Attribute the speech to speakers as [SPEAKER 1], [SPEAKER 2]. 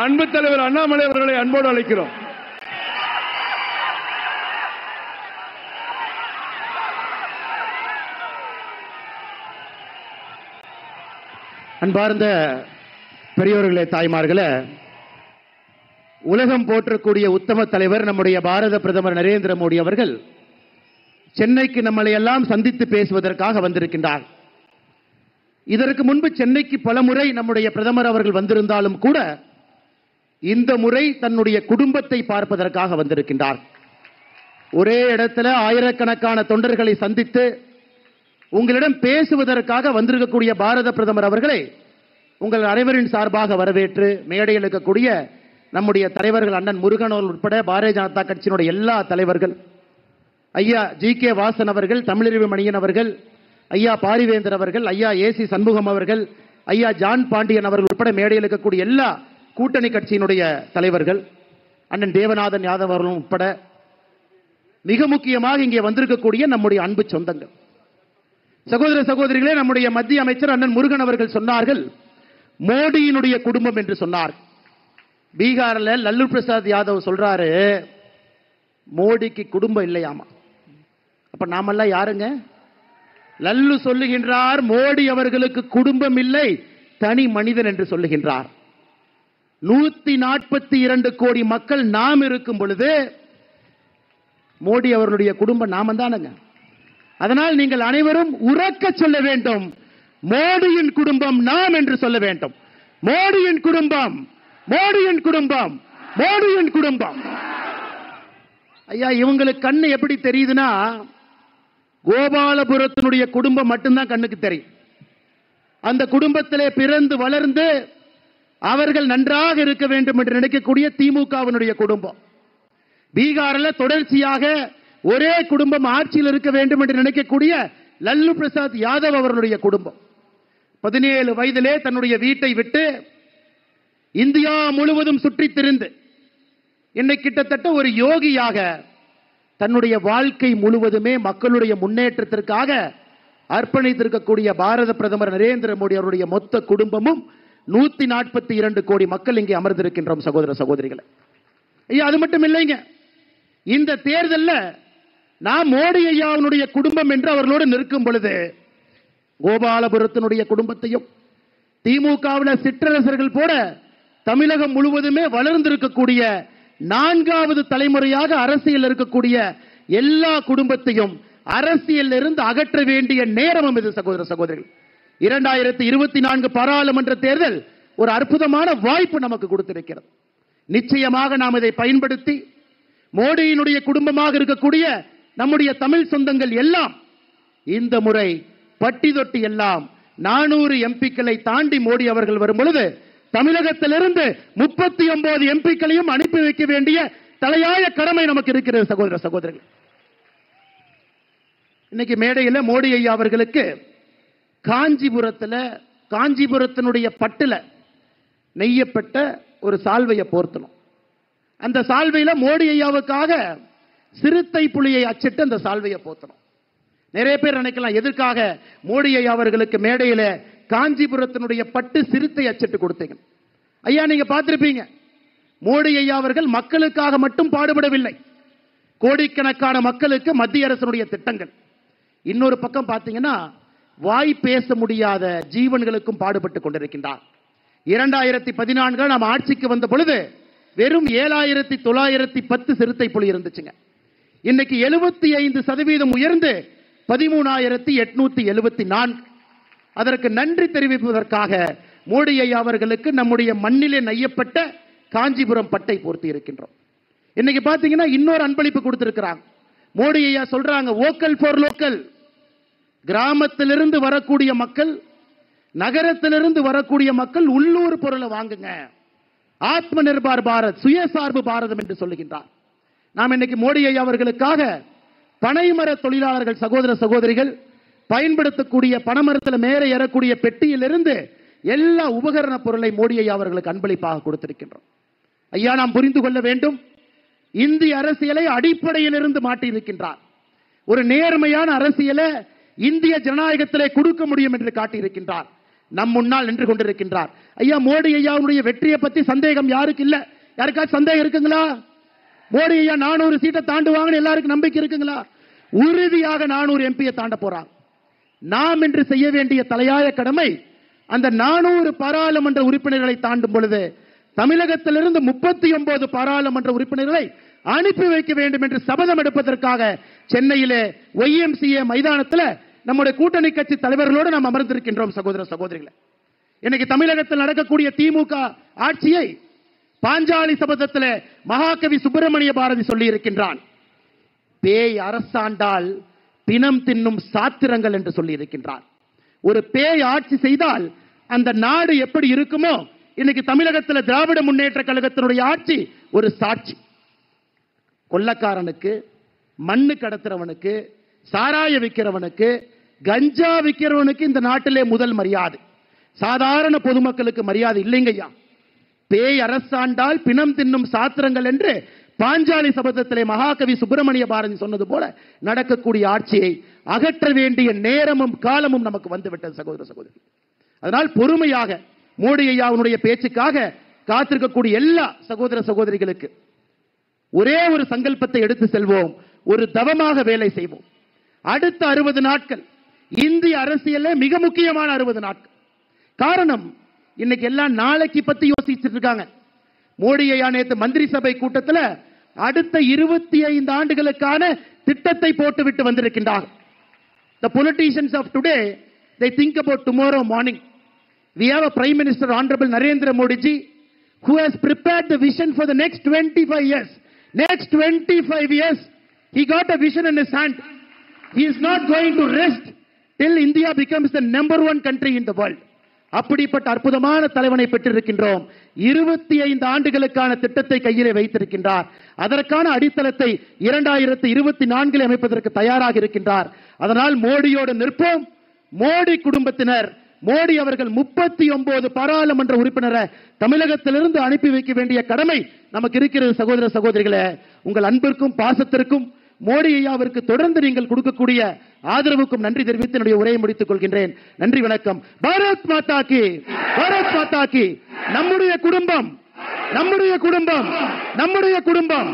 [SPEAKER 1] அன்பு தலைவர் அண்ணாமலை அவர்களை அன்போடு அழைக்கிறோம்.
[SPEAKER 2] அன்பார்ந்த பெரியோர்களே, தாய்மார்களே, உலகம் போற்றக்கூடிய உத்தம தலைவர் நம்முடைய பாரத பிரதமர் நரேந்திர மோடி அவர்கள் சென்னைக்கு நம்மளை எல்லாம் சந்தித்து பேசுவதற்காக வந்திருக்கின்றார். இதற்கு முன்பு சென்னைக்கு பல முறை நம்முடைய பிரதமர் அவர்கள் வந்திருந்தாலும் கூட இந்த முறை தன்னுடைய குடும்பத்தை பார்ப்பதற்காக வந்திருக்கின்றார். ஒரே இடத்துல ஆயிரக்கணக்கான தொண்டர்களை சந்தித்து உங்களிடம் பேசுவதற்காக வந்திருக்கக்கூடிய பாரத பிரதமர் அவர்களை உங்கள் அனைவரின் சார்பாக வரவேற்று மேடையில் இருக்கக்கூடிய நம்முடைய தலைவர்கள் அண்ணன் முருகன் உட்பட பாரதிய ஜனதா கட்சியினுடைய எல்லா தலைவர்கள், ஐயா GK வாசன் அவர்கள், தமிழறிவு மணியன் அவர்கள், ஐயா பாரிவேந்தர் அவர்கள், ஐயா AC சண்முகம் அவர்கள், ஐயா ஜான் பாண்டியன் அவர்கள் உட்பட மேடையில் இருக்கக்கூடிய எல்லா கூட்டணி கட்சியினுடைய தலைவர்கள், அண்ணன் தேவநாதன் யாதவ் அவர்களும் உட்பட மிக முக்கியமாக இங்கே வந்திருக்கக்கூடிய நம்முடைய அன்பு சொந்தங்கள், சகோதர சகோதரிகளே, நம்முடைய மத்திய அமைச்சர் அண்ணன் முருகன் அவர்கள் சொன்னார்கள் மோடியினுடைய குடும்பம் என்று சொன்னார். பீகார்ல லல்லு பிரசாத் யாதவ் சொல்றாரு மோடிக்கு குடும்பம் இல்லையாமா. அப்ப நாமெல்லாம் யாருங்க? லல்லு சொல்லுகின்றார் மோடி அவர்களுக்கு குடும்பம் இல்லை, தனி மனிதன் என்று சொல்லுகின்றார். 142 கோடி மக்கள் நாம் இருக்கும் பொழுது மோடி அவர்களுடைய குடும்பம் நாம தானங்க. அதனால் நீங்கள் அனைவரும் உறக்க சொல்ல வேண்டும், மோடியின் குடும்பம் நாம் என்று சொல்ல வேண்டும். மோடியின் குடும்பம், மோடியின் குடும்பம், மோடியின் குடும்பம். ஐயா, இவங்களுக்கு கண்ணு எப்படி தெரியுதுன்னா கோபாலபுரத்தினுடைய குடும்பம் மட்டும்தான் கண்ணுக்கு தெரியும். அந்த குடும்பத்திலே பிறந்து வளர்ந்து அவர்கள் நன்றாக இருக்க வேண்டும் என்று நினைக்கக்கூடிய திமுகவினுடைய குடும்பம், பீகாரில் தொடர்ச்சியாக ஒரே குடும்பம் ஆட்சியில் இருக்க வேண்டும் என்று நினைக்கக்கூடிய லல்லு பிரசாத் யாதவ் அவர்களுடைய குடும்பம் 17 வயதிலே தன்னுடைய வீட்டை விட்டு இந்தியா முழுவதும் சுற்றி திரிந்து இன்னைக்கு கிட்டத்தட்ட ஒரு யோகியாக தன்னுடைய வாழ்க்கை முழுவதுமே மக்களுடைய முன்னேற்றத்திற்காக அர்ப்பணித்திருக்கக்கூடிய பாரத பிரதமர் நரேந்திர மோடி அவருடைய மொத்த குடும்பமும் 142 கோடி மக்கள் இங்கே அமர்ந்திருக்கின்றோம் சகோதர சகோதரிகளை. ஐயா, அது மட்டும் இல்லைங்க, இந்த தேர்தலில் நான் மோடி ஐயாவுடைய குடும்பம் என்று அவர்களோடு நிற்கும் பொழுது கோபாலபுரத்தினுடைய குடும்பத்தையும் திமுகவில் சிற்றரசர்கள் போல தமிழகம் முழுவதுமே வளர்ந்திருக்கக்கூடிய 4வது தலைமுறையாக அரசியல் இருக்கக்கூடிய எல்லா குடும்பத்தையும் அரசியல் இருந்து அகற்ற வேண்டிய நேரமும் இது சகோதர சகோதரிகள். 2024 பாராளுமன்ற தேர்தல் ஒரு அற்புதமான வாய்ப்பு நமக்கு கொடுத்திருக்கிறது. நிச்சயமாக நாம் இதை பயன்படுத்தி மோடியினுடைய குடும்பமாக இருக்கக்கூடிய நம்முடைய தமிழ் சொந்தங்கள் எல்லாம் இந்த முறை பட்டி தொட்டி எல்லாம் 400 எம்பிக்களை தாண்டி மோடி அவர்கள் வரும் பொழுது தமிழகத்திலிருந்து 39 எம்பிக்களையும் அனுப்பி வைக்க வேண்டிய தலையாய கடமை நமக்கு இருக்கிறது சகோதர சகோதரர்கள். இன்னைக்கு மேடையில் மோடி ஐயா அவர்களுக்கு காஞ்சிபுரத்தினுடைய பட்டுல நெய்யப்பட்ட ஒரு சால்வையை போர்த்தணும். அந்த சால்வையில மோடி ஐயாவுக்காக சிறுத்தை புலியை அச்சிட்டு அந்த சால்வையை போர்த்தணும். நிறைய பேர் நினைக்கலாம் எதற்காக மோடி ஐயா அவர்களுக்கு மேடையில காஞ்சிபுரத்தினுடைய பட்டு சிறுத்தை அச்சிட்டு கொடுத்தீங்க. ஐயா, நீங்க பார்த்திருப்பீங்க, மோடி ஐயா அவர்கள் மக்களுக்காக மட்டும் பாடுபடவில்லை, கோடிக்கணக்கான மக்களுக்கு மத்திய அரசினுடைய திட்டங்கள். இன்னொரு பக்கம் பார்த்தீங்கன்னா வாய் பேச முடியாத ஜீவன்களுக்கும் பாடுபட்டு கொண்டிருக்கின்றார். 2014 நாம் ஆட்சிக்கு வந்த பொழுது வெறும் 7910 சிறுத்தை புலி இருந்துச்சுங்க. இன்னைக்கு 75% உயர்ந்து 13,874. அதற்கு நன்றி தெரிவிப்பதற்காக மோடி ஐயா அவர்களுக்கு நம்முடைய மண்ணிலே நெய்யப்பட்ட காஞ்சிபுரம் பட்டை போர்த்தி இருக்கின்றோம். இன்னைக்கு பாத்தீங்கன்னா இன்னொரு அன்பளிப்பு கொடுத்திருக்கிறாங்க. மோடி ஐயா சொல்றாங்க வோக்கல் ஃபார் லோக்கல். கிராமத்திலிருந்து வரக்கூடிய மக்கள், நகரத்திலிருந்து வரக்கூடிய மக்கள் உள்ளூர் பொருளை வாங்குங்க, ஆத்ம நிர்பார் பாரத், சுயசார்பு பாரதம் என்று சொல்லுகின்றார். நாம் இன்னைக்கு மோடி ஐயா அவர்களுக்காக பனைமர தொழிலாளர்கள் சகோதர சகோதரிகள் பயன்படுத்தக்கூடிய பனைமரத்தில் மேலே ஏறக்கூடிய பெட்டியிலிருந்து எல்லா உபகரண பொருளை மோடி ஐயா அவர்களுக்கு அன்பளிப்பாக கொடுத்திருக்கின்றோம். ஐயா, நாம் புரிந்து கொள்ள வேண்டும், இந்திய அரசியலை அடிப்படையிலிருந்து மாற்றி இருக்கின்றார். ஒரு நேர்மையான அரசியலை இந்திய ஜனநாயகத்திலே கொடுக்க முடியும் என்று காட்டியிருக்கின்றார். நம் முன்னால் நின்று கொண்டிருக்கின்றார். ஐயா மோடி ஐயாவுடைய வெற்றியை பத்தி சந்தேகம் யாருக்கு இல்ல? யாருக்காச்சும் சந்தேகம் இருக்குங்களா? மோடி ஐயா 400 சீட்டை தாண்டுவாங்கன்னு எல்லாருக்கும் நம்பிக்கை இருக்குங்களா? உறுதியாக 400 எம்பியை தாண்ட போறாங்க. நாம் இன்று செய்ய வேண்டிய தலையாய கடமை அந்த 400 பாராளுமன்ற உறுப்பினர்களை தாண்டும் பொழுது தமிழகத்திலிருந்து 39 பாராளுமன்ற உறுப்பினர்களை அனுப்பி வைக்க வேண்டும் என்று சபதம் எடுப்பதற்காக சென்னையிலே YMCA மைதானத்தில் நம்முடைய கூட்டணி கட்சி தலைவர்களோடு நாம் அமர்ந்திருக்கின்றோம். சகோதர சகோதரிகளை, இன்னைக்கு தமிழகத்தில் நடக்கக்கூடிய திமுக ஆட்சியை பாஞ்சாலி சபதத்தில் மகாகவி சுப்பிரமணிய பாரதி சொல்லி இருக்கின்றான். பேய் அரசாண்டால் பிணம் தின்னும் சாத்திரங்கள் என்று சொல்லி இருக்கின்றான். ஒரு பேய் ஆட்சி செய்தால் அந்த நாடு எப்படி இருக்குமோ, இன்னைக்கு தமிழகத்தில் திராவிட முன்னேற்ற கழகத்தினுடைய ஆட்சி ஒரு சாட்சி. கொள்ளக்காரனுக்கு, மண்ணு கடத்துறவனுக்கு, சாராய விற்கிறவனுக்கு, கஞ்சா விற்கிறவனுக்கு இந்த நாட்டிலே முதல் மரியாதை. சாதாரண பொதுமக்களுக்கு மரியாதை இல்லைங்கய்யா. பேய் அரசாண்டால் பிணம் தின்னும் சாத்திரங்கள் என்று பாஞ்சாலி சபதத்திலே மகாகவி சுப்பிரமணிய பாரதி சொன்னது போல நடக்கக்கூடிய ஆட்சியை அகற்ற வேண்டிய நேரமும் காலமும் நமக்கு வந்துவிட்டது சகோதர சகோதரி. அதனால் பொறுமையாக மோடி ஐயாவுடைய பேச்சுக்காக காத்திருக்கக்கூடிய எல்லா சகோதர சகோதரிகளுக்கு ஒரே ஒரு சங்கல்பத்தை எடுத்து செல்வோம். ஒரு தவமாக வேலை செய்வோம். அடுத்த 60 நாட்கள் இந்திய அரசியலில் மிக முக்கியமான 60 நாட்கள். காரணம், இன்னைக்கு எல்லாம் நாளைக்கு பத்தி யோசிச்சுட்டு இருக்காங்க. மோடி ஐயா நேற்று மந்திரி சபை கூட்டத்தில் அடுத்த 25 ஆண்டுகளுக்கான திட்டத்தை போட்டுவிட்டு வந்திருக்கின்றார். The politicians of today, they think about tomorrow morning. We have a Prime Minister, Honorable Narendra Modi ji, who has prepared the vision for the next 25 years. Next 25 years, he got a vision in his hand. He is not going to rest till India becomes the #1 country in the world. அப்படிப்பட்ட அற்புதமான தலைவனை பெற்றிருக்கின்றோம். 25 ஆண்டுகளுக்கான திட்டத்தை கையிலே வைத்திருக்கின்றார். அதற்கான அடித்தளத்தை 2024 அமைப்பதற்கு தயாராக இருக்கின்றார். அதனால் மோடியோடு நிற்போம். மோடி குடும்பத்தினர், மோடி அவர்கள் 39 பாராளுமன்ற உறுப்பினரை தமிழகத்திலிருந்து அனுப்பி வைக்க வேண்டிய கடமை நமக்கு இருக்கிறது. சகோதர சகோதரிகளே, உங்கள் அன்பிற்கும் பாசத்திற்கும் மோடி ஐயாவிற்கு தொடர்ந்து நீங்கள் கொடுக்கக்கூடிய ஆதரவுக்கும் நன்றி தெரிவித்து என்னுடைய உரையை முடித்துக் கொள்கின்றேன். நன்றி, வணக்கம். பாரத் மாதா கி, பாரத் மாதா கி. நம்முடைய குடும்பம், நம்முடைய குடும்பம், நம்முடைய குடும்பம்.